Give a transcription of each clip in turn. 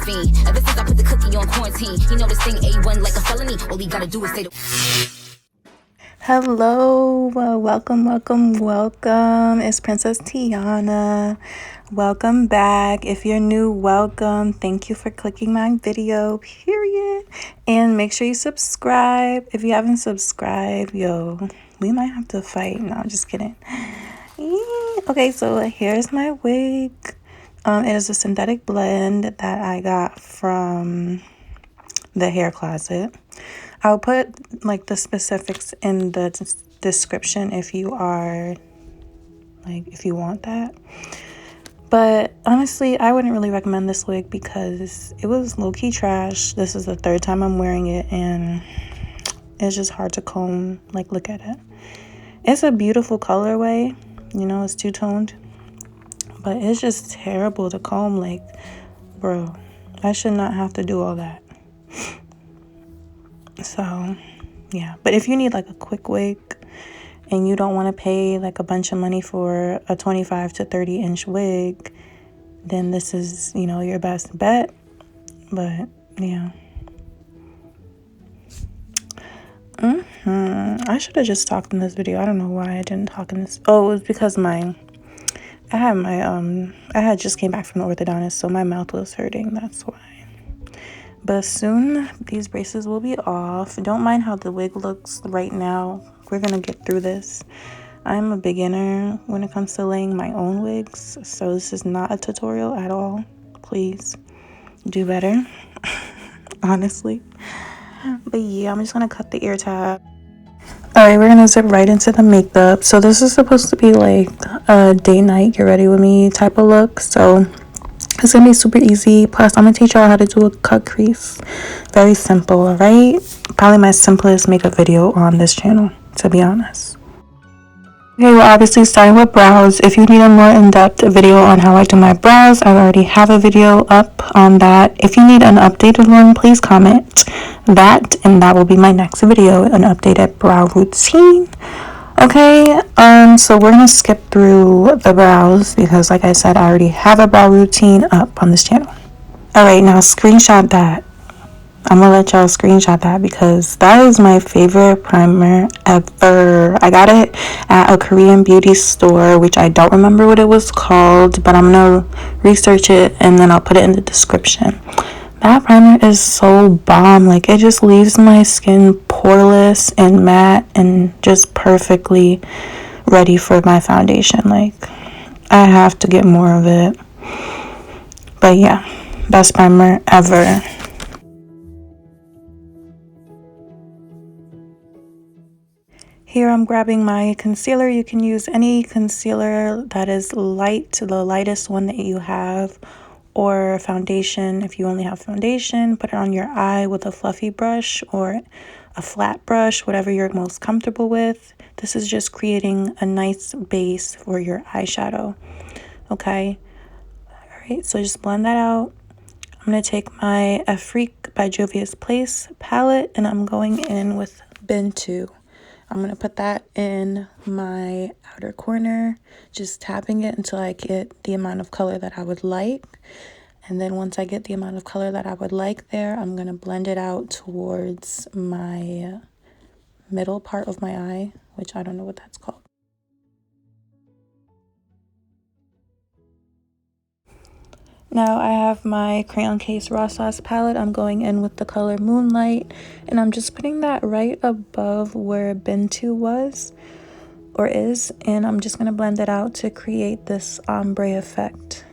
fiend. Ever since I put the cookie on quarantine, he know this thing A1 like a felony. All he gotta do is say the... Hello, welcome. It's Princess Tiana. Welcome back. If you're new, welcome. Thank you for clicking my video, period. And make sure you subscribe. If you haven't subscribed, we might have to fight. No, I'm just kidding. Okay, so here's my wig. It is a synthetic blend that I got from the hair closet. I'll put like the specifics in the description if you want that. But honestly, I wouldn't really recommend this wig because it was low-key trash. This is the third time I'm wearing it and it's just hard to comb. Like, look at it. It's a beautiful colorway, it's two-toned, but it's just terrible to comb. Like, bro, I should not have to do all that. So yeah, but if you need like a quick wig and you don't want to pay like a bunch of money for a 25 to 30 inch wig, then this is your best bet. But yeah, I should have just talked in this video. I don't know why I didn't talk in this. Oh, it was because I had just came back from the orthodontist, so my mouth was hurting. That's why. But soon these braces will be off. Don't mind how the wig looks right now. We're gonna get through this. I'm a beginner when it comes to laying my own wigs, so this is not a tutorial at all. Please do better. Honestly. But yeah, I'm just gonna cut the ear tab. Alright, we're gonna zip right into the makeup. So this is supposed to be like a day night get ready with me type of look, so it's gonna be super easy. Plus, I'm gonna teach y'all how to do a cut crease. Very simple, alright? Probably my simplest makeup video on this channel, to be honest. Okay, we're obviously starting with brows. If you need a more in-depth video on how I do my brows, I already have a video up on that. If you need an updated one, please comment that, and that will be my next video, an updated brow routine. Okay, so we're gonna skip through the brows because, like I said, I already have a brow routine up on this channel. Alright, now screenshot that. I'm gonna let y'all screenshot that because that is my favorite primer ever. I got it at a Korean beauty store, which I don't remember what it was called, but I'm gonna research it and then I'll put it in the description. That primer is so bomb. Like, it just leaves my skin poreless and matte and just perfectly ready for my foundation. Like, I have to get more of it. But yeah, best primer ever. Here I'm grabbing my concealer. You can use any concealer that is light, the lightest one that you have, or foundation. If you only have foundation, put it on your eye with a fluffy brush or a flat brush, whatever you're most comfortable with. This is just creating a nice base for your eyeshadow. Okay, all right, so just blend that out. I'm gonna take my Freak by Juvia's Place palette and I'm going in with bin 2. I'm gonna put that in my outer corner, just tapping it until I get the amount of color that I would like. And then once I get the amount of color that I would like there, I'm gonna blend it out towards my middle part of my eye, which I don't know what that's called. Now I have my Crayon Case Raw Sauce palette. I'm going in with the color Moonlight, and I'm just putting that right above where bin 2 was or is, and I'm just going to blend it out to create this ombre effect.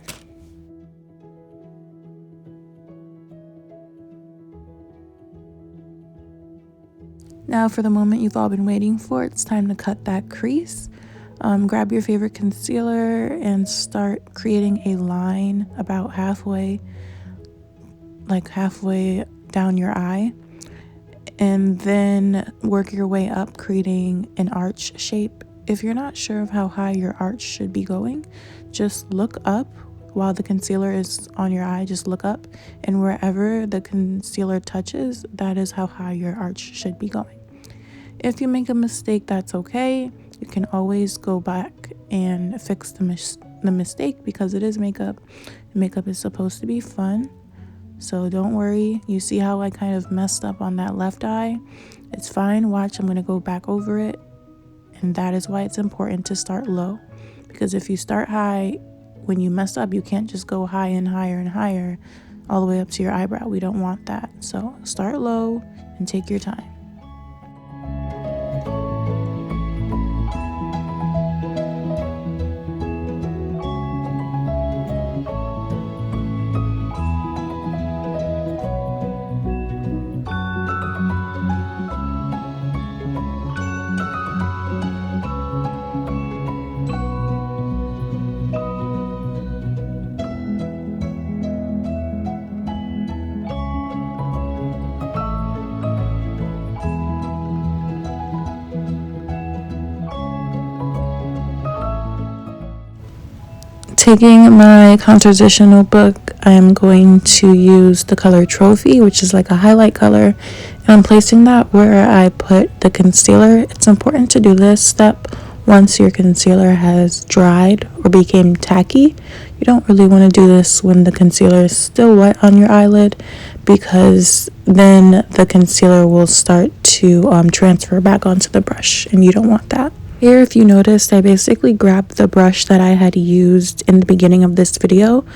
Now for the moment you've all been waiting for, it's time to cut that crease. Grab your favorite concealer and start creating a line about halfway down your eye, and then work your way up, creating an arch shape. If you're not sure of how high your arch should be going, just look up while the concealer is on your eye. Just look up, and wherever the concealer touches, that is how high your arch should be going. If you make a mistake, that's okay. You can always go back and fix the mistake because it is makeup. Makeup is supposed to be fun. So don't worry. You see how I kind of messed up on that left eye? It's fine. Watch, I'm going to go back over it. And that is why it's important to start low. Because if you start high, when you mess up, you can't just go high and higher and higher all the way up to your eyebrow. We don't want that. So start low and take your time. Taking my composition notebook, I am going to use the color Trophy, which is like a highlight color, and I'm placing that where I put the concealer. It's important to do this step once your concealer has dried or became tacky. You don't really want to do this when the concealer is still wet on your eyelid, because then the concealer will start to transfer back onto the brush, and you don't want that. Here, if you noticed, I basically grabbed the brush that I had used in the beginning of this video,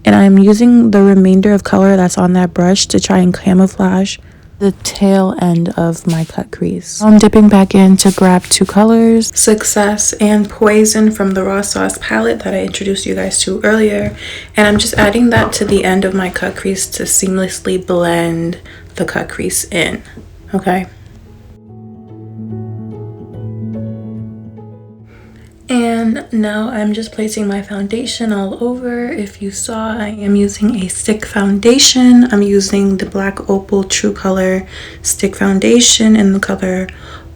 and I'm using the remainder of color that's on that brush to try and camouflage the tail end of my cut crease. I'm dipping back in to grab two colors, Success and Poison, from the Raw Sauce palette that I introduced you guys to earlier, and I'm just adding that to the end of my cut crease to seamlessly blend the cut crease in, okay? And now I'm just placing my foundation all over. If you saw, I am using a stick foundation. I'm using the Black Opal True Color stick foundation in the color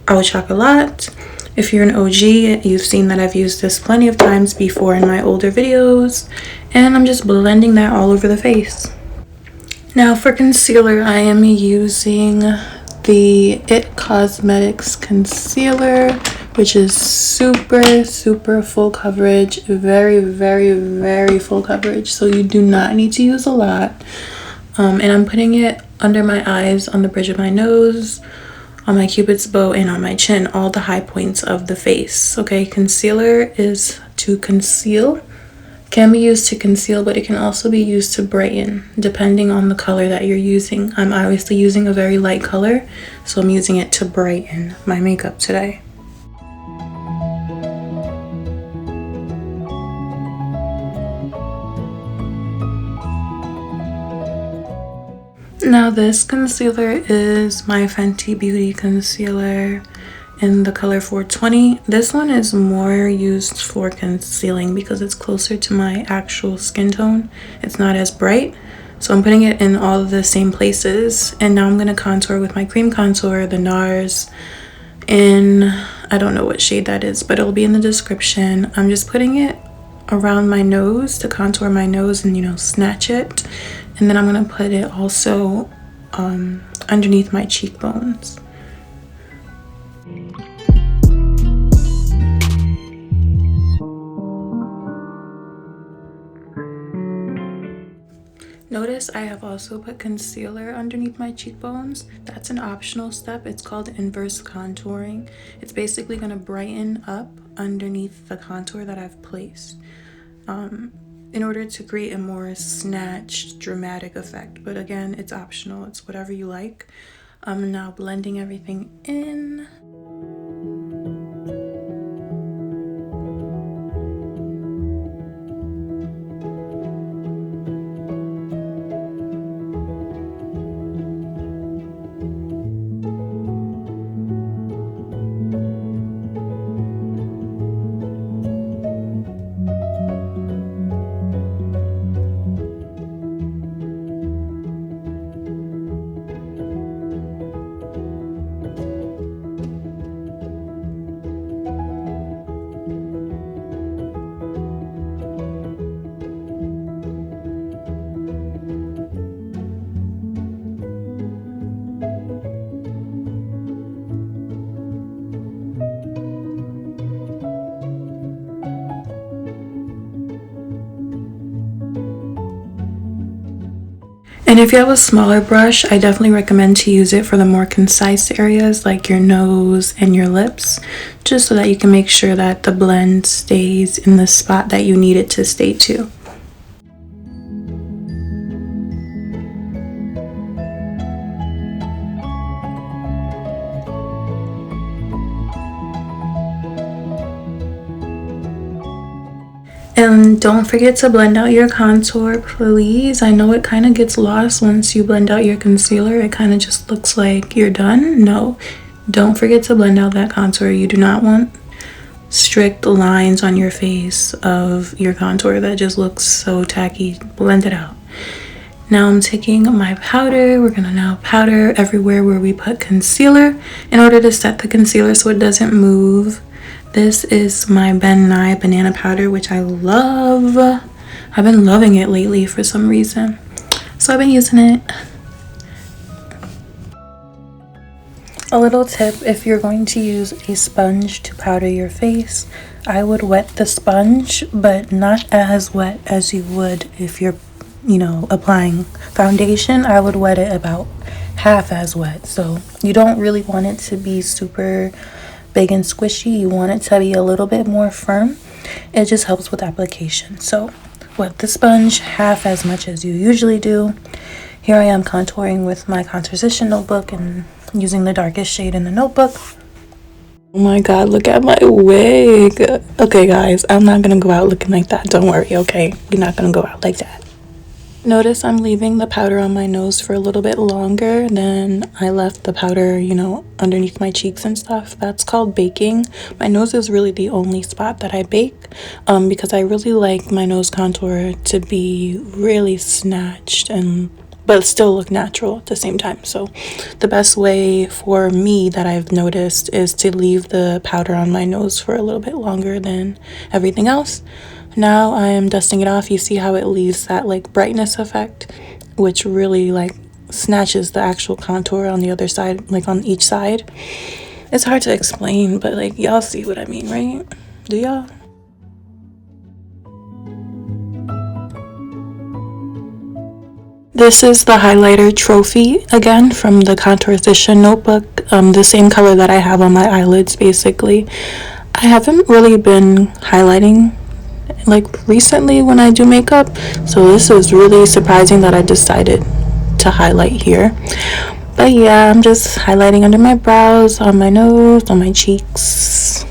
Au Chocolat. If you're an OG, you've seen that I've used this plenty of times before in my older videos. And I'm just blending that all over the face. Now for concealer, I am using the IT Cosmetics concealer, which is super full coverage, very full coverage, so you do not need to use a lot. And I'm putting it under my eyes, on the bridge of my nose, on my cupid's bow, and on my chin, all the high points of the face. Okay, concealer is to conceal, can be used to conceal, but it can also be used to brighten depending on the color that you're using. I'm obviously using a very light color, so I'm using it to brighten my makeup today. Now this concealer is my Fenty Beauty concealer in the color 420. This one is more used for concealing because it's closer to my actual skin tone. It's not as bright, so I'm putting it in all of the same places. And now I'm going to contour with my cream contour, the NARS, in, I don't know what shade that is, but it'll be in the description. I'm just putting it around my nose to contour my nose and, you know, snatch it. And then I'm going to put it also underneath my cheekbones. Notice I have also put concealer underneath my cheekbones. That's an optional step. It's called inverse contouring. It's basically going to brighten up underneath the contour that I've placed, in order to create a more snatched, dramatic effect. But again, it's optional. It's whatever you like. I'm now blending everything in. And if you have a smaller brush, I definitely recommend to use it for the more concise areas like your nose and your lips, just so that you can make sure that the blend stays in the spot that you need it to stay to. And don't forget to blend out your contour, please. I know it kind of gets lost once you blend out your concealer. It kind of just looks like you're done. No, don't forget to blend out that contour. You do not want strict lines on your face of your contour. That just looks so tacky. Blend it out. Now I'm taking my powder. We're gonna now powder everywhere where we put concealer in order to set the concealer so it doesn't move. This is my Ben Nye banana powder, which I love. I've been loving it lately for some reason, so I've been using it. A little tip: if you're going to use a sponge to powder your face, I would wet the sponge, but not as wet as you would if you're, applying foundation. I would wet it about half as wet. So you don't really want it to be super big and squishy. You want it to be a little bit more firm. It just helps with application. So wet the sponge half as much as you usually do. Here I am contouring with my Composition notebook and using the darkest shade in the notebook. Oh my god, look at my wig. Okay guys, I'm not gonna go out looking like that. Don't worry, okay? We're not gonna go out like that. Notice I'm leaving the powder on my nose for a little bit longer than I left the powder, underneath my cheeks and stuff. That's called baking. My nose is really the only spot that I bake because I really like my nose contour to be really snatched but still look natural at the same time. So the best way for me that I've noticed is to leave the powder on my nose for a little bit longer than everything else. Now I am dusting it off. You see how it leaves that brightness effect, which really snatches the actual contour on the other side, on each side. It's hard to explain, but y'all see what I mean, right? Do y'all? This is the highlighter trophy, again, from the Composition notebook, the same color that I have on my eyelids, basically. I haven't really been highlighting recently when I do makeup, so this is really surprising that I decided to highlight here. But yeah, I'm just highlighting under my brows, on my nose, on my cheeks.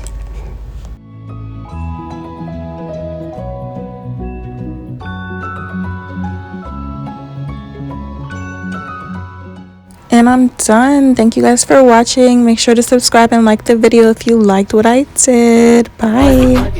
And I'm done. Thank you guys for watching. Make sure to subscribe and like the video if you liked what I did. Bye.